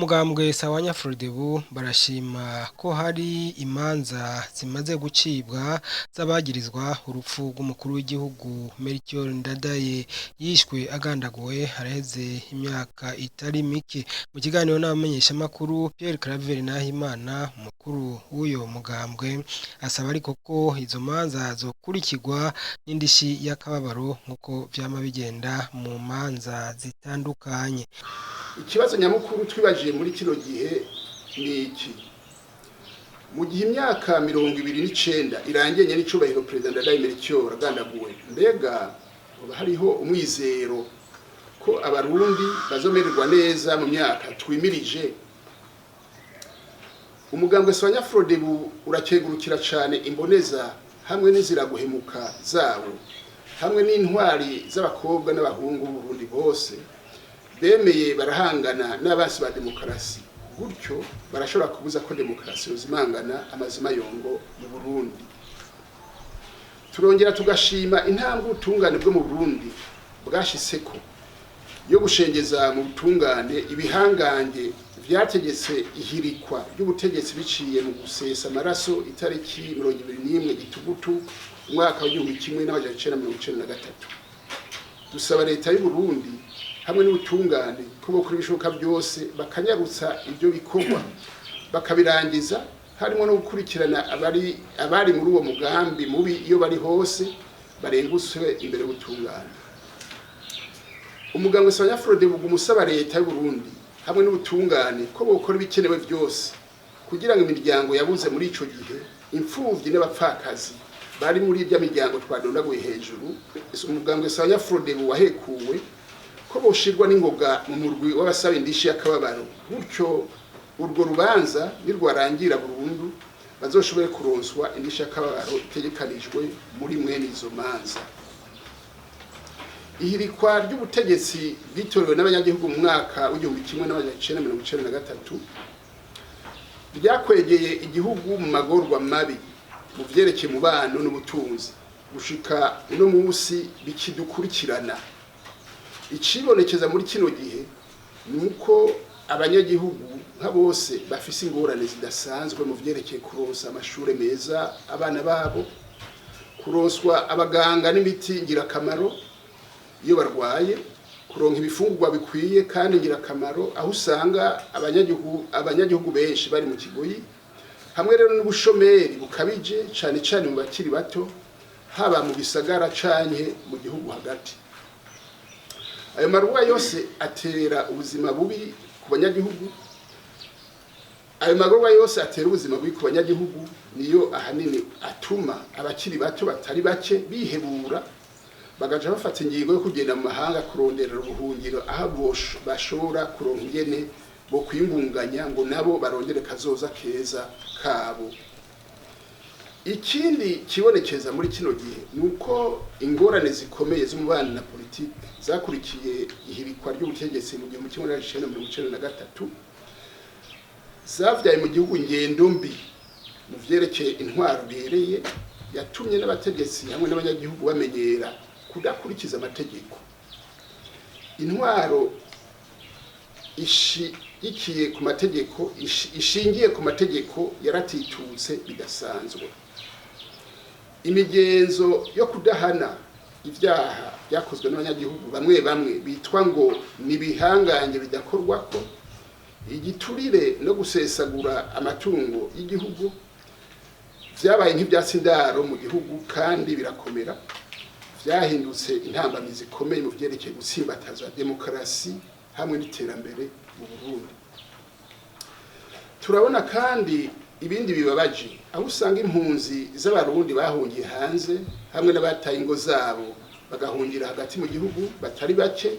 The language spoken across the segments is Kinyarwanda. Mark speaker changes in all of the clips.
Speaker 1: umugambwe Sawanya Frodebu barashima ko hari imanza zimaze gucibwa z'abagirizwa urupfu rw'umukuru w'igihugu Melchior NDADAYE yishwe agandaguwe haraheze imyaka itari mike. Mu kiganiro n'abamenyesha makuru Pierre Claver Nahimana umukuru w'uyo mugambwe asaba ariko ko izo manza zokurikirwa n'indishi y'akababaro nkuko vyama bigenda mu manza zitandukanye.
Speaker 2: Ikibazo nyamukuru twibajiye muri kino gihe ni iki? Mu gihe imyaka 29 irangenye n'icubahiro President NDADAYE Melchior agandaguwe, mbega hariho umwizero ko abarundi bazomererwa neza mu myaka twimirije? Umugambwe Sawanya Frodebu urakegurukira cane imboneza hamwe n'inzira guhemuka zawo, hamwe n'intwari z'abakobwa n'abahungu b'u Burundi bose bemeye barahangana n'abasi ba demokarasi, gutyo barashobora kubuza ko demokarasi yozimangana amazima yongo mu Burundi. Turongera tugashima intambwe ubutungane bwo mu Burundi bwashiseko yo gushengeza mu butungane ibihangange vyategetse ihirikwa ry'ubutegetsi biciye mu gusesa amaraso itariki 21 Gitugutu umwaka wa 1993. Dusaba leta y'u Burundi hamwe n'ubutungane ko bokora ibishoboka byose bakanyarutsa ibyo bikorwa bakabirangiza, harimo no gukurikirana abari muri uwo mugambi mubi iyo bari hose barenguswe imbere y'ubutungane. Umugambwe Sawanya Frodebu umusaba leta y'u Burundi hamwe n'ubutungane ko bokora ibikenewe byose kugira ngo imiryango yabuze muri ico gihe, imfuvyi n'abapfakazi bari muri ibya miryango twadondaguye hejuru, umugambwe Sawanya Frodebu wahekuwe ko boshirwa n'ingoga mu murwi w'abasaba indishi y'akababaro, gutyo urwo rubanza nirwarangira burundu bazoshobore kuronswa indishi y'akababaro itegekanijwe muri mwene izo manza. Ihirikwa ry'ubutegetsi bitorewe n'abanyagihugu mu mwaka w'1993 ryakwegeye igihugu mu magorwa mabi mu vyerekeye mubano n'ubutunzi, gushika uno munsi bikidukurikirana. Icibonekeza muri kino gihe nuko abanyagihugu nka bose bafise ingorane zidasanzwe mu vyerekeye kuronsa amashure meza abana babo, kuronswa abaganga n'imiti ngirakamaro iyo barwaye, kuronka ibifungurwa bikwiye kandi ngirakamaro, aho usanga abanyagihugu benshi bari mu kigoyi, hamwe rero n'ubushomeri bukabije cane cane mu bakiri bato, haba mu bisagara canke mu gihugu hagati. Ayo maruwa yose atera ubuzima bubi ku banyagihugu. Ayo maruwa yose atera ubuzima bubi ku banyagihugu niyo ahanini atuma abakiri bato batari bake bihebura, bagaja bafata ingingo yo kugenda mu mahanga kurondera ubuhungiro aho bashobora kuronka ingene bo kwingunganya ngo nabo barondere kazoza keza kabo. Ikindi kibonekeza muri kino gihe nuko ingorane zikomeye z'umubano na politiki zakurikiye ihirikwa ry'ubutegetsi mu 1993 zavyaye mu gihugu ingendo mbi mu vyerekeye intwaro bereye, yatumye n'abategetsi hamwe n'abanyagihugu bamenyera kudakurikiza amategeko. Intwaro ishingiye ku mategeko yaratitutse bidasanzwe. Imigenzo yo kudahana ivyaha byakozwe n'abanyagihugu bamwe bamwe bitwa ngo nibihangange bidakorwako, igiturire no gusesagura amatungo y'igihugu vyabaye nk'ivyatsi ndaro mu gihugu kandi birakomera, vyahindutse intambamizi zikomeye mu vyerekeye gutsimbataza demokarasi hamwe n'iterambere mu Burundi. Turabona kandi ibindi bibabaje, aho usanga impunzi z'abarundi bahungiye hanze hamwe n'abataye ingo zabo bagahungira hagati mu gihugu batari bake,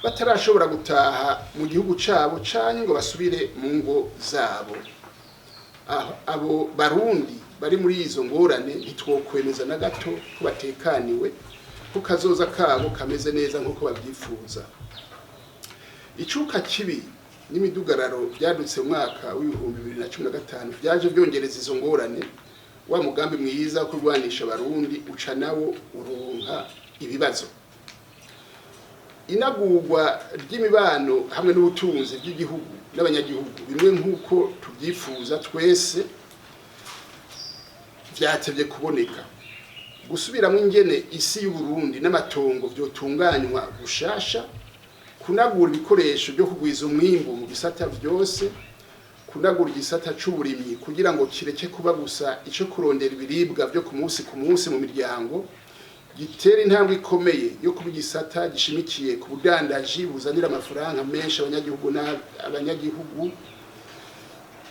Speaker 2: batarashobora gutaha mu gihugu cabo canke ngo basubire mu ngo zabo. Abo barundi bari muri izo ngorane ntitwokwemeza na gato ko batekaniwe, ko kazoza kabo kameze neza nk'uko babyifuza. Icuka kibi n'imidugararo byadutse mu mwaka w'2015 byaje byongereza izo ngorane. Wa mugambi mwiza wo kurwanisha abarundi uca nawo uronka ibibazo. Inagurwa ry'imibano hamwe n'ubutunzi bw'igihugu n'abanyagihugu bimwe nk'uko tubyifuza twese vyatevye kuboneka. Gusubiramo ingene isi y'u Burundi n'amatongo vyotunganywa gushasha, kunagura ibikoresho byo kugwiza umwimbu mu bisata vyose, kunagura igisata c'uburimyi kugira ngo kireke kuba gusa ico kurondera ibiribwa byo ku munsi mu miryango, gitera intambwe ikomeye yo kuba igisata gishimikiye ku budandaji buzanira amafaranga menshi abanyagihugu.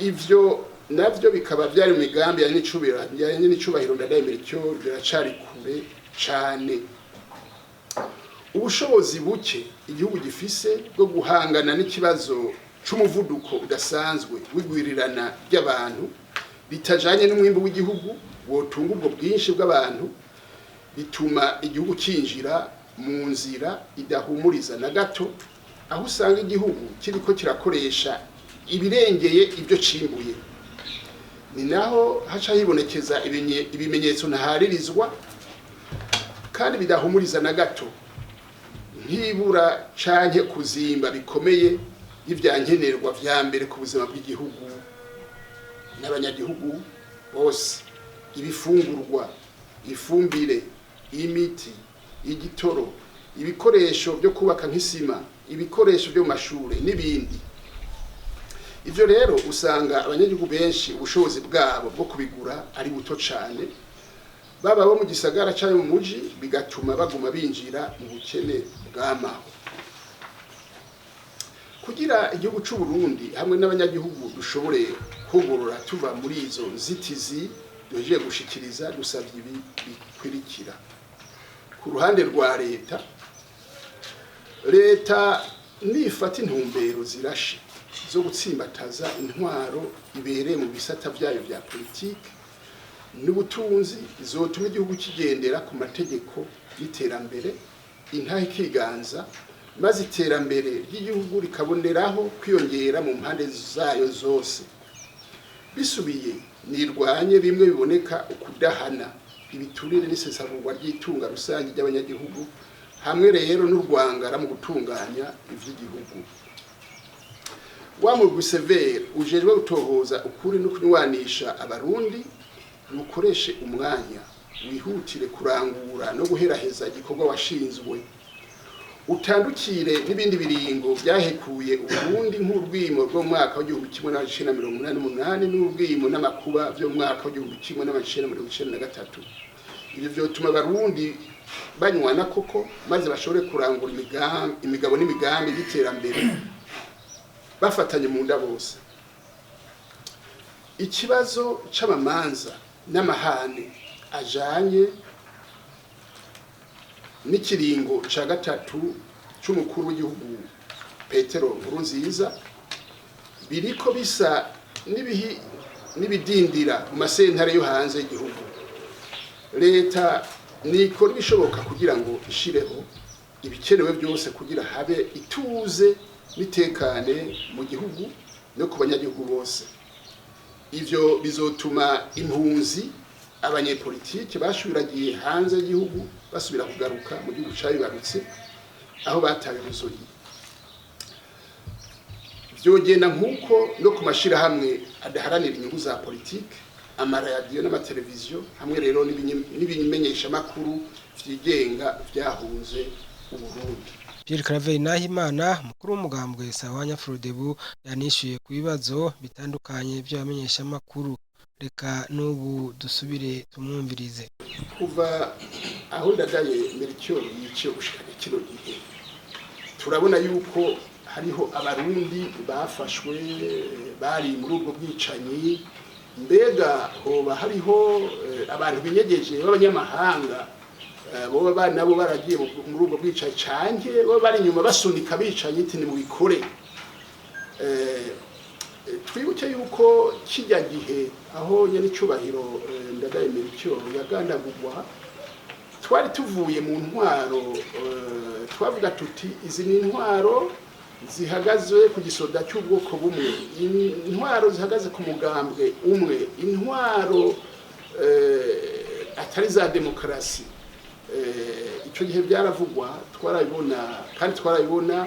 Speaker 2: Ivyo navyo bikaba byari mu migambi ya n'icubahiro ndadaye Melchior, biracari kure cane. Ubushobozi buke igihugu gifise bwo guhangana n'ikibazo c'umuvuduko udasanzwe w'igwirirana ry'abantu bitajanye n'umwimbo w'igihugu wotunga ubwo bwinshi bw'abantu, bituma igihugu kinjira mu nzira idahumuriza na gato, aho usanga igihugu kiriko kirakoresha ibirengeye ibyo cimbuye. Ni naho haca hibonekeza ibimenyetso ntaharirizwa kandi bidahumuriza na gato, nk'ibura canke kuzimba bikomeye y'ivyankenerwa vya mbere ku buzima bw'igihugu n'abanyagihugu bose: ibifungurwa, ifumbire, imiti, igitoro, ibikoresho byo kubaka nk'isima, ibikoresho byo mu mashure n'ibindi. Ivyo rero usanga abanyagihugu benshi ubushobozi bwabo bwo kubigura ari buto cane, baba bo mu gisagara canke mu muji, bigatuma baguma binjira mu bukene bw'amaho. Kugira igihugu c'u Burundi hamwe n'abanyagihugu dushobore kugorora tuva muri izo nzitizi doje gushikiriza, dusavye ibi bikurikira. Ku ruhande rwa leta nifata intumbero zirashe zo gutsimbataza intwaro ibereye mu bisata vyayo vya politike n'ubutunzi, izotuma igihugu kigendera ku mategeko y'iterambere, intahe ikiganza, maze iterambere ry'igihugu rikaboneraho kwiyongera mu mpande zayo zose. Bisubiye nirwanye bimwe biboneka ukudahana, ibiturire n'isesagurwa ry'itunga rusange ry'abanyagihugu, hamwe rero n'urwangara mu gutunganya ivy'igihugu. Wa mugwi severe ujejwe gutohoza ukuri no kunywanisha abarundi, nukoreshe umwanya wihutire kurangura no guheraheza igikorwa washinzwe, utandukire n'ibindi biringo byahekuye Uburundi nk'urwimo rwo mu mwaka w'igihumbi kimwe n'amajana 1988 n'urwimo n'amakuba byo mu mwaka w'igihumbi kimwe n'amajana 1993. Ibyo vyotuma abarundi banywana koko, maze bashobore kurangura imigabo n'imigambi y'iterambere bafatanye mu nda bose. Ikibazo c'amamanza n'amahane ajanye n'ikiringo ca gatatu c'umukuru w'igihugu Petero Nkurunziza biriko bisa n'ibidindira mu masentare yo hanze y'igihugu. Leta nikora ibishoboka kugira ngo ishireho ibikenewe byose kugira habe ituze nitekane mu gihugu no ku banyagihugu bose. Ivyo bizotuma impunzi, abanyepolitike bashubiragiye hanze y'igihugu basubira kugaruka mu gihugu cabibarutse aho batawe uruzogi. Vyogenda nk'uko no ku mashirahamwe adaharanira inyungu za politike, amaradiyo n'amateleviziyo, hamwe rero n'ibimenyesha makuru vyigenga vyahunze Uburundi.
Speaker 1: Pierre Claver Nahimana, mukuru w'umugambwe Sahwanya Frodebu, yanishuye ku bibazo bitandukanye by'abamenyesha makuru. Reka n'ubu dusubire tumwumvirize.
Speaker 2: Kuva aho ndadaye Melchior yiciye gushikana kino gihe, turabona yuko hariho abarundi bafashwe bari muri ubwo bwicanyi. Mbega hoba hariho abantu binyegeje b'abanyamahanga boba nabo baragiye muri ubwo bwicanyi, canke bo bari inyuma basunika bicanyi iti ni mubikore. Twibuke yuko kijya gihe aho nyene icubahiro ndadaye Melchior yagandagurwa, twari tuvuye mu ntwaro, twavuga tuti izi ni intwaro zihagaze ku gisoda cy'ubwoko bumwe, intwaro zihagaze ku mugambwe umwe, intwaro atari za demokarasi. Icyo gihe byaravugwa, twarabibona kandi twarabibona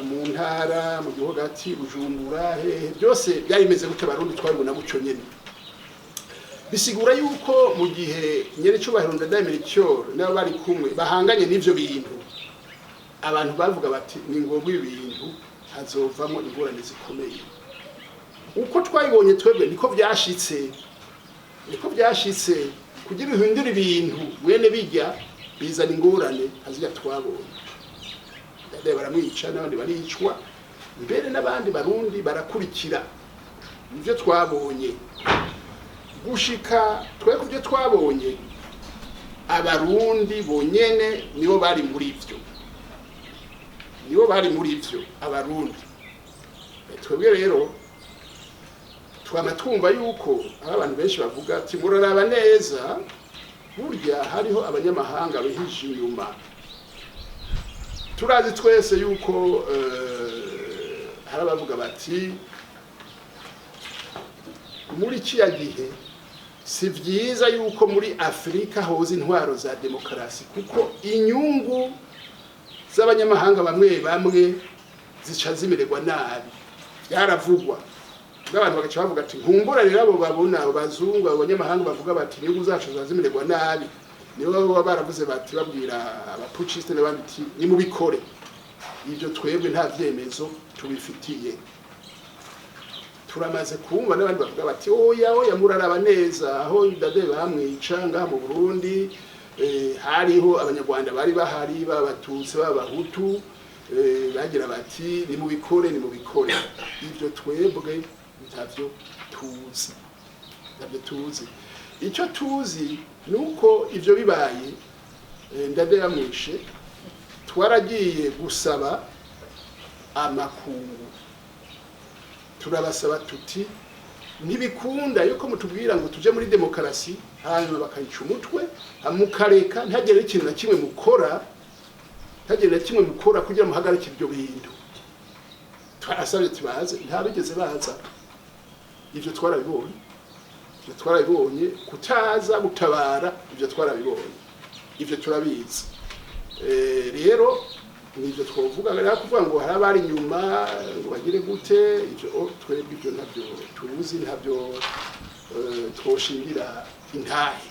Speaker 2: mu ntara mu gihugu hagati Bujumbura byose byayimeze gute Barundi twabibona guco nyene bisigura yuko mu gihe nyene cyubahiro Ndadaye Melchior nabo bari kumwe bahanganye n'ivyo bintu abantu bavuga bati ni ngombwa ibintu hazovamo ingorane zikomeye uko twayibonye twebwe niko byashitse kugira ihindura ibintu mwene bijya bizana ingorane hazira twabonye Ndadaye baramwica n'abandi baricwa mbere n'abandi Barundi barakurikira ivyo twabonye gushika twe kuvyo twabonye Abarundi bonyene nibo bari muri ivyo Abarundi twebwe rero twama twumva yuko abantu benshi bavuga ati muraraba neza burya hariho abanyamahanga bihishe inyuma turazi twese yuko harabavuga bati muri kiya gihe si vyiza yuko muri Afrika hoza intwaro za demokarasi kuko inyungu z'abanyamahanga bamwe zica zimererwa nabi yaravugwa n'abantu bagaca bavuga ati nkumbura rero abo babona abazungu abanyamahanga bavuga bati inyungu zacu zazimererwa nabi nibo baba baravuze bati babwira abapuciste n'abandi ati ni mubikore ivyo twebwe nta vyemezo tubifitiye turamaze kumva n'abandi bavuga bati oya muraraba neza aho Ndadaye bamwica ngaha mu Burundi hariho abanyarwanda bari bahari b'abatutsi b'abahutu bagira bati ni mubikore ivyo twebwe ntavyo tuzi icyo tuzi nuko ivyo bibaye Ndadaye yamwishe twaragiye gusaba amakungu turabasaba tuti ntibikunda yuko mutubwira ngo tuje muri demokarasi hanyuma bakayica umutwe mukareka ntagere ikintu na kimwe mukora kugira muhagarike ibyo bintu twarasabye tubaze ntabigeze baza ivyo twarabibonye kutaza gutabara ivyo twarabibonye ivyo turabizi rero nivyo twovuga rero kuvuga ngo harabari nyuma ngo bagire gute ivyo twebwe ivyo ntabyo tuzi ntabyo twoshingira intahe